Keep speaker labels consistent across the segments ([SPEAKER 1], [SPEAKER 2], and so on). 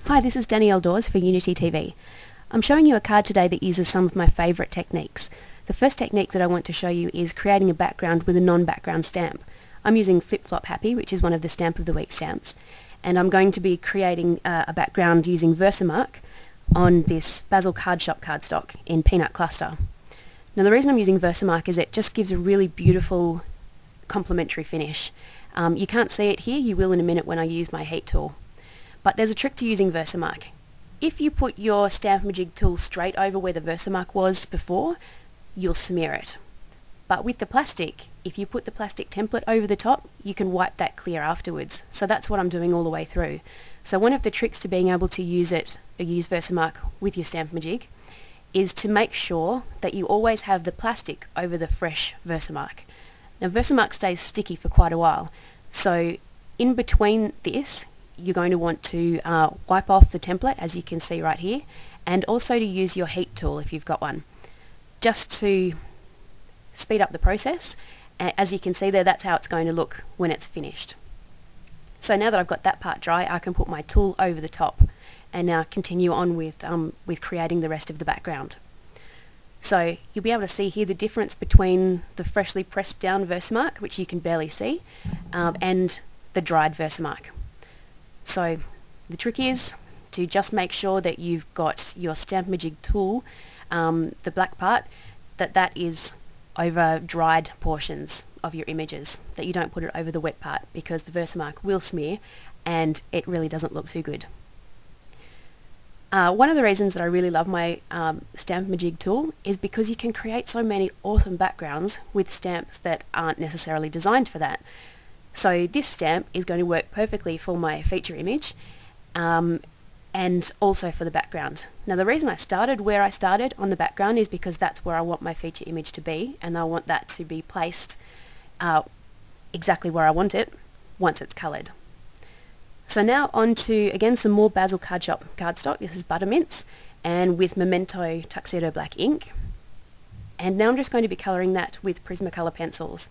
[SPEAKER 1] Hi, this is Danielle Daws for UnityTV. I'm showing you a card today that uses some of my favourite techniques. The first technique that I want to show you is creating a background with a non-background stamp. I'm using Flip Flop Happy, which is one of the Stamp of the Week stamps, and I'm going to be creating a background using VersaMark on this Bazzill Cardstock cardstock in Peanut Cluster. Now the reason I'm using VersaMark is it just gives a really beautiful complementary finish. You can't see it here, you will in a minute when I use my heat tool. But there's a trick to using VersaMark. If you put your Stamp-A-Ma-Jig tool straight over where the VersaMark was before, you'll smear it. But with the plastic, if you put the plastic template over the top, you can wipe that clear afterwards. So that's what I'm doing all the way through. So one of the tricks to being able to use VersaMark with your Stamp-A-Ma-Jig is to make sure that you always have the plastic over the fresh VersaMark. Now VersaMark stays sticky for quite a while, so in between this you're going to want to wipe off the template, as you can see right here, and also to use your heat tool if you've got one, just to speed up the process. As you can see there, that's how it's going to look when it's finished. So now that I've got that part dry, I can put my tool over the top and now continue on with creating the rest of the background. So you'll be able to see here the difference between the freshly pressed down VersaMark, which you can barely see, and the dried VersaMark. So the trick is to just make sure that you've got your Stamp-A-Ma-Jig tool, the black part, that is over dried portions of your images, that you don't put it over the wet part, because the VersaMark will smear and it really doesn't look too good. One of the reasons that I really love my Stamp-A-Ma-Jig tool is because you can create so many awesome backgrounds with stamps that aren't necessarily designed for that. So this stamp is going to work perfectly for my feature image and also for the background. Now the reason I started where I started on the background is because that's where I want my feature image to be, and I want that to be placed exactly where I want it once it's coloured. So now on to, again, some more Bazzill cardstock. This is Buttermints, and with Memento Tuxedo black ink. And now I'm just going to be colouring that with Prismacolor pencils.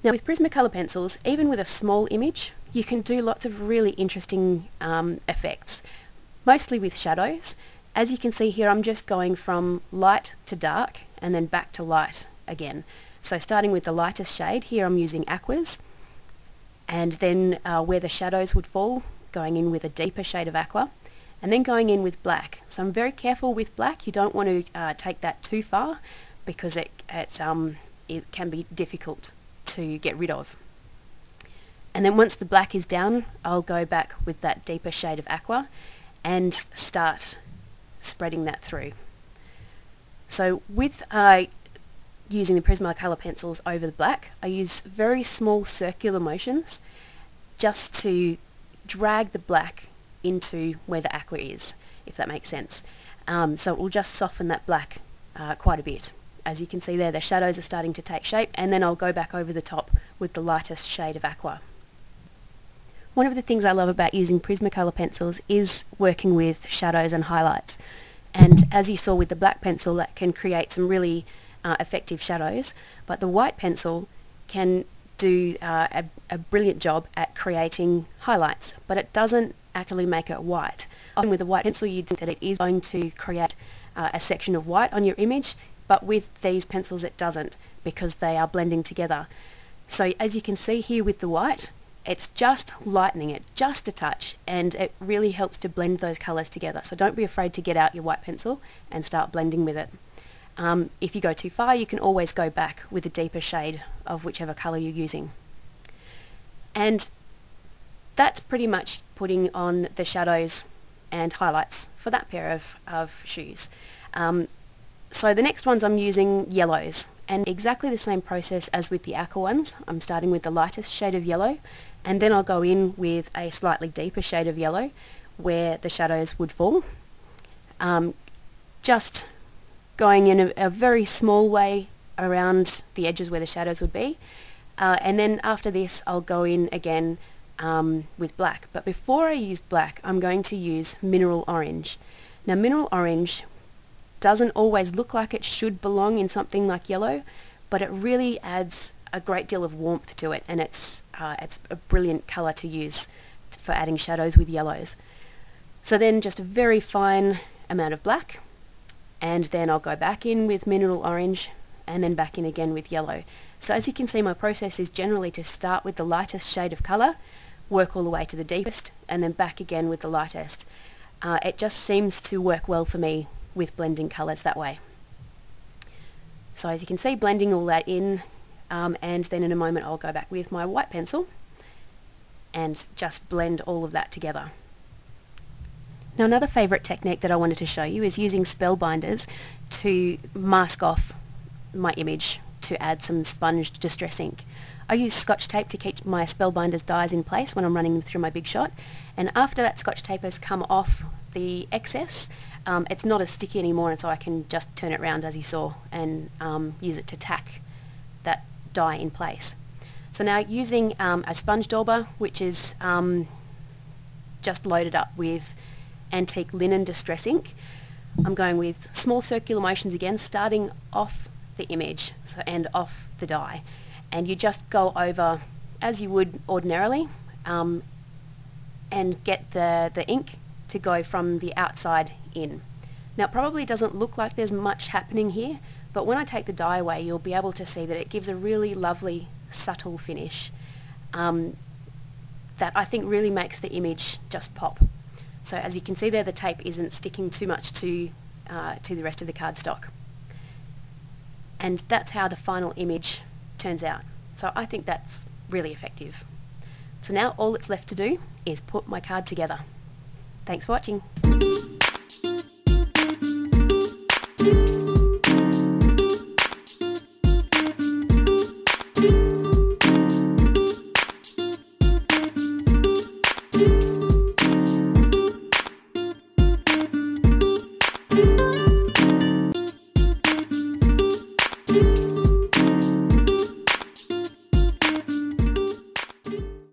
[SPEAKER 1] Now with Prismacolor pencils, even with a small image, you can do lots of really interesting effects, mostly with shadows. As you can see here, I'm just going from light to dark and then back to light again. So starting with the lightest shade, here I'm using aquas, and then where the shadows would fall, going in with a deeper shade of aqua, and then going in with black. So I'm very careful with black. You don't want to take that too far, because it can be difficult to get rid of. And then once the black is down, I'll go back with that deeper shade of aqua and start spreading that through. So with using the Prismacolor pencils over the black, I use very small circular motions just to drag the black into where the aqua is, if that makes sense. So it will just soften that black quite a bit. As you can see there, the shadows are starting to take shape, and then I'll go back over the top with the lightest shade of aqua. One of the things I love about using Prismacolor pencils is working with shadows and highlights. And as you saw with the black pencil, that can create some really effective shadows, but the white pencil can do a brilliant job at creating highlights, but it doesn't actually make it white. Often with a white pencil you'd think that it is going to create a section of white on your image, but with these pencils it doesn't, because they are blending together. So as you can see here with the white, it's just lightening it just a touch, and it really helps to blend those colours together. So don't be afraid to get out your white pencil and start blending with it. If you go too far, you can always go back with a deeper shade of whichever colour you're using. And that's pretty much putting on the shadows and highlights for that pair of shoes. So the next ones I'm using yellows, and exactly the same process as with the aqua ones. I'm starting with the lightest shade of yellow, and then I'll go in with a slightly deeper shade of yellow where the shadows would fall. Just going in a very small way around the edges where the shadows would be, and then after this I'll go in again with black. But before I use black, I'm going to use mineral orange. Now mineral orange doesn't always look like it should belong in something like yellow, but it really adds a great deal of warmth to it, and it's a brilliant colour to use for adding shadows with yellows. So then just a very fine amount of black, and then I'll go back in with mineral orange and then back in again with yellow. So as you can see, my process is generally to start with the lightest shade of colour, work all the way to the deepest, and then back again with the lightest. It just seems to work well for me with blending colours that way. So as you can see, blending all that in, and then in a moment I'll go back with my white pencil and just blend all of that together. Now another favourite technique that I wanted to show you is using Spellbinders to mask off my image to add some sponged distress ink. I use Scotch tape to keep my Spellbinders dies in place when I'm running them through my Big Shot, and after that Scotch tape has come off the excess, it's not as sticky anymore, and so I can just turn it around as you saw and use it to tack that die in place. So now using a sponge dauber, which is just loaded up with antique linen distress ink, I'm going with small circular motions again, starting off the image and off the die, and you just go over as you would ordinarily and get the ink to go from the outside in. Now it probably doesn't look like there's much happening here, but when I take the die away you'll be able to see that it gives a really lovely subtle finish that I think really makes the image just pop. So as you can see there, the tape isn't sticking too much to the rest of the cardstock. And that's how the final image turns out. So I think that's really effective. So now all that's left to do is put my card together. Thanks for watching.